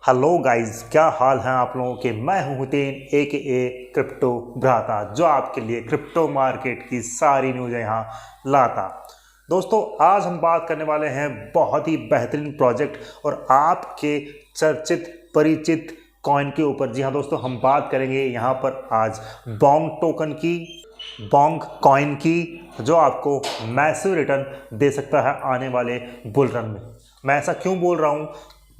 Hello guys, क्या हाल है आप लोगों के। मैं हूं हुसैन क्रिप्टो भ्राता, जो आपके लिए क्रिप्टो मार्केट की सारी न्यूज़ यहाँ लाता। दोस्तों, आज हम बात करने वाले हैं बहुत ही बेहतरीन प्रोजेक्ट और आपके चर्चित परिचित कॉइन के ऊपर। जी हाँ दोस्तों, हम बात करेंगे यहाँ पर आज बॉन्ग टोकन की, बॉन्ग कॉइन की, जो आपको मैसिव रिटर्न दे सकता है आने वाले बुल रन में। मैं ऐसा क्यों बोल रहा हूँ,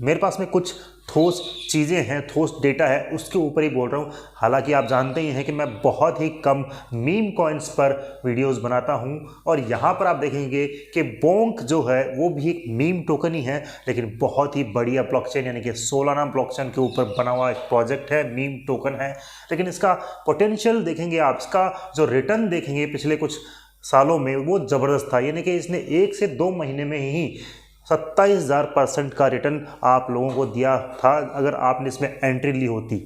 मेरे पास में कुछ ठोस चीज़ें हैं, ठोस डेटा है, उसके ऊपर ही बोल रहा हूँ। हालांकि आप जानते ही हैं कि मैं बहुत ही कम मीम कॉइन्स पर वीडियोस बनाता हूँ और यहाँ पर आप देखेंगे कि बोंक जो है वो भी एक मीम टोकन ही है, लेकिन बहुत ही बढ़िया ब्लॉकचेन यानी कि सोलाना ब्लॉकचेन के ऊपर बना हुआ एक प्रोजेक्ट है, मीम टोकन है। लेकिन इसका पोटेंशियल देखेंगे आप, इसका जो रिटर्न देखेंगे पिछले कुछ सालों में वो ज़बरदस्त था। यानी कि इसने 1 से 2 महीने में ही 27,000% का रिटर्न आप लोगों को दिया था अगर आपने इसमें एंट्री ली होती।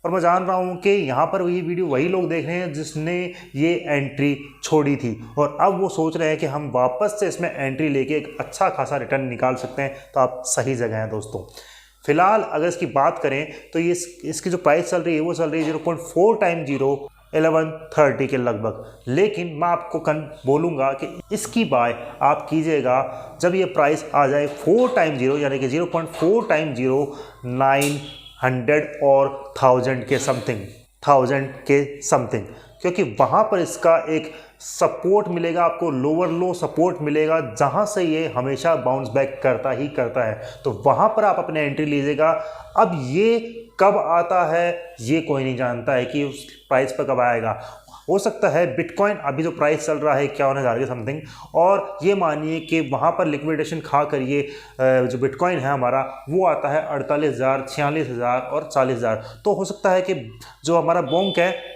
और मैं जान रहा हूँ कि यहाँ पर ये वीडियो वही लोग देख रहे हैं जिसने ये एंट्री छोड़ी थी और अब वो सोच रहे हैं कि हम वापस से इसमें एंट्री लेके एक अच्छा खासा रिटर्न निकाल सकते हैं। तो आप सही जगह हैं दोस्तों। फिलहाल अगर इसकी बात करें तो ये इसकी जो प्राइस चल रही है वो चल रही है 0.4 टाइम 1130 के लगभग। लेकिन मैं आपको बोलूँगा कि इसकी बाय आप कीजिएगा जब ये प्राइस आ जाए 4 टाइम 0 यानी कि 0.4 टाइम 0 900 और 1000 के समथिंग, क्योंकि वहाँ पर इसका एक सपोर्ट मिलेगा आपको, लोअर लो सपोर्ट मिलेगा, जहाँ से ये हमेशा बाउंस बैक करता ही करता है। तो वहाँ पर आप अपने एंट्री लीजिएगा। अब ये कब आता है ये कोई नहीं जानता है कि उस प्राइस पर कब आएगा। हो सकता है बिटकॉइन अभी जो प्राइस चल रहा है 51,000 के समथिंग, और ये मानिए कि वहाँ पर लिक्विडेशन खा कर ये जो बिटकॉइन है हमारा वो आता है 48,000, 46,000 और 40,000। तो हो सकता है कि जो हमारा बोंक है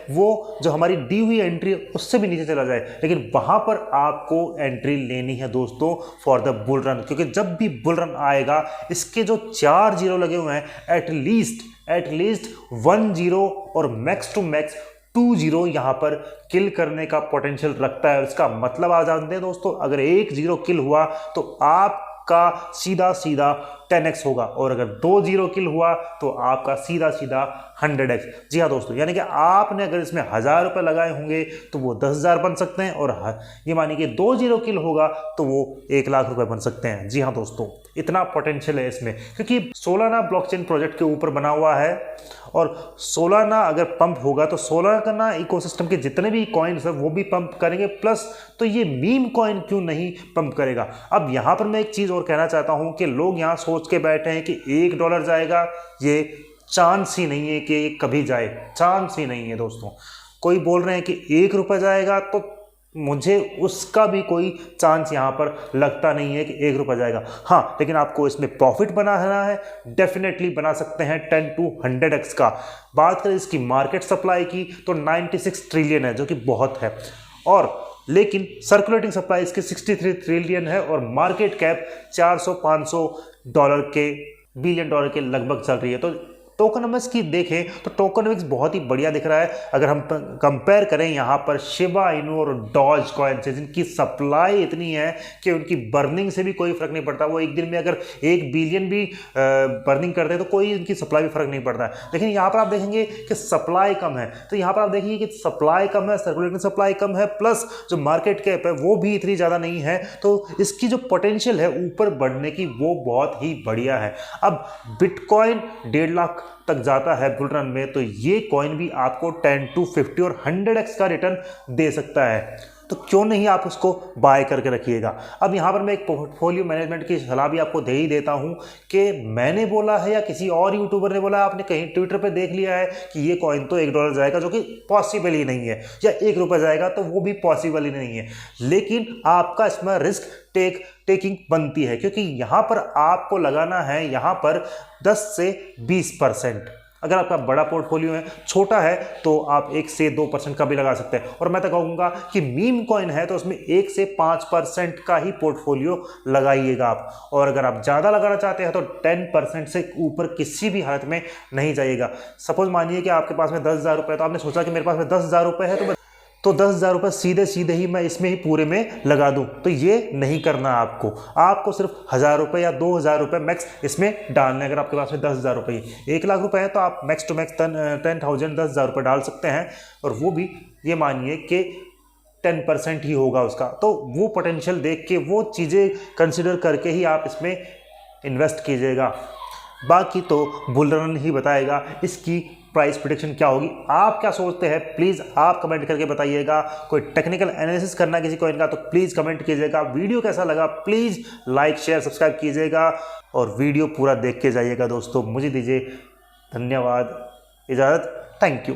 वो जो हमारी दी हुई एंट्री उससे भी नीचे चला जाए, लेकिन वहाँ पर आपको एंट्री लेनी है दोस्तों फॉर द बुल रन। क्योंकि जब भी बुल रन आएगा इसके जो 4 जीरो लगे हुए हैं एटलीस्ट 1 जीरो और मैक्स टू मैक्स 2 जीरो यहाँ पर किल करने का पोटेंशियल रखता है। इसका मतलब आप जानते हैं दोस्तों, अगर 1 जीरो किल हुआ तो आपका सीधा 10x होगा, और अगर 2 जीरो किल हुआ तो आपका सीधा 100x। जी हाँ दोस्तों, यानी कि आपने अगर इसमें 1000 रुपये लगाए होंगे तो वो 10,000 बन सकते हैं, और ये मानिए कि 2 जीरो किल होगा तो वो 1 लाख रुपए बन सकते हैं। जी हाँ दोस्तों, इतना पोटेंशियल है इसमें, क्योंकि सोलाना ब्लॉकचेन प्रोजेक्ट के ऊपर बना हुआ है। और सोलाना अगर पंप होगा तो सोलाना इकोसिस्टम के जितने भी कॉइन्स हैं वो भी पंप करेंगे, प्लस तो ये मीम कॉइन क्यों नहीं पंप करेगा। अब यहाँ पर मैं एक चीज़ और कहना चाहता हूँ कि लोग यहाँ सोच के बैठे हैं कि $1 जाएगा, ये चांस ही नहीं है कि ये कभी जाए, चांस ही नहीं है दोस्तों। कोई बोल रहे हैं कि ₹1 जाएगा, तो मुझे उसका भी कोई चांस यहाँ पर लगता नहीं है कि ₹1 जाएगा। हाँ, लेकिन आपको इसमें प्रॉफिट बनाना है, डेफिनेटली बना सकते हैं 10 to 100x का। बात करें इसकी मार्केट सप्लाई की तो 96 ट्रिलियन है, जो कि बहुत है, और लेकिन सर्कुलेटिंग सप्लाई इसकी 63 ट्रिलियन है और मार्केट कैप $400-500 के लगभग चल रही है। तो टोकनोमिक्स की देखें तो टोकनोमिक्स बहुत ही बढ़िया दिख रहा है। अगर हम कंपेयर करें यहाँ पर शिबा इनू और डॉज कॉइन से, जिनकी सप्लाई इतनी है कि उनकी बर्निंग से भी कोई फर्क नहीं पड़ता। वो एक दिन में अगर 1 बिलियन भी बर्निंग करते हैं तो कोई उनकी सप्लाई भी फर्क नहीं पड़ता है। लेकिन यहाँ पर आप देखेंगे कि सप्लाई कम है, तो यहाँ पर आप देखेंगे कि सप्लाई कम है, सर्कुलेटिंग सप्लाई कम है, प्लस जो मार्केट कैप है वो भी इतनी ज़्यादा नहीं है। तो इसकी जो पोटेंशियल है ऊपर बढ़ने की वो बहुत ही बढ़िया है। अब बिटकॉइन 1.5 लाख तक जाता है बुल रन में, तो ये कॉइन भी आपको 10 to 50 और 100x का रिटर्न दे सकता है। तो क्यों नहीं आप उसको बाय करके रखिएगा। अब यहाँ पर मैं एक पोर्टफोलियो मैनेजमेंट की सलाह भी आपको दे ही देता हूँ कि मैंने बोला है या किसी और यूट्यूबर ने बोला, आपने कहीं ट्विटर पे देख लिया है कि ये कॉइन तो $1 जाएगा, जो कि पॉसिबल ही नहीं है, या ₹1 जाएगा तो वो भी पॉसिबल ही नहीं है। लेकिन आपका इसमें रिस्क टेकिंग बनती है, क्योंकि यहाँ पर आपको लगाना है यहाँ पर 10 से 20%। अगर आपका बड़ा पोर्टफोलियो है, छोटा है तो आप 1 से 2% का भी लगा सकते हैं। और मैं तो कहूँगा कि मीम कॉइन है तो उसमें 1 से 5% का ही पोर्टफोलियो लगाइएगा आप, और अगर आप ज़्यादा लगाना चाहते हैं तो 10% से ऊपर किसी भी हालत में नहीं जाइएगा। सपोज मानिए कि आपके पास में 10,000 रुपये, तो आपने सोचा कि मेरे पास में 10,000 रुपये है तो तो 10,000 रुपये सीधे सीधे ही मैं इसमें ही पूरे में लगा दूं, तो ये नहीं करना आपको। आपको सिर्फ 1,000 रुपये या 2,000 रुपये मैक्स इसमें डालने। अगर आपके पास में 10,000 रुपये, 1,00,000 रुपये है तो आप मैक्स टू मैक्स 10,000 10,000 रुपये डाल सकते हैं। और वो भी ये मानिए कि 10% ही होगा उसका। तो वो पोटेंशियल देख के, वो चीज़ें कंसिडर करके ही आप इसमें इन्वेस्ट कीजिएगा। बाकी तो बुल रन ही बताएगा इसकी प्राइस प्रेडिक्शन क्या होगी। आप क्या सोचते हैं प्लीज़ आप कमेंट करके बताइएगा। कोई टेक्निकल एनालिसिस करना किसी कॉइन का तो प्लीज़ कमेंट कीजिएगा। वीडियो कैसा लगा प्लीज़ लाइक शेयर सब्सक्राइब कीजिएगा और वीडियो पूरा देख के जाइएगा। दोस्तों मुझे दीजिए धन्यवाद, इजाज़त, थैंक यू।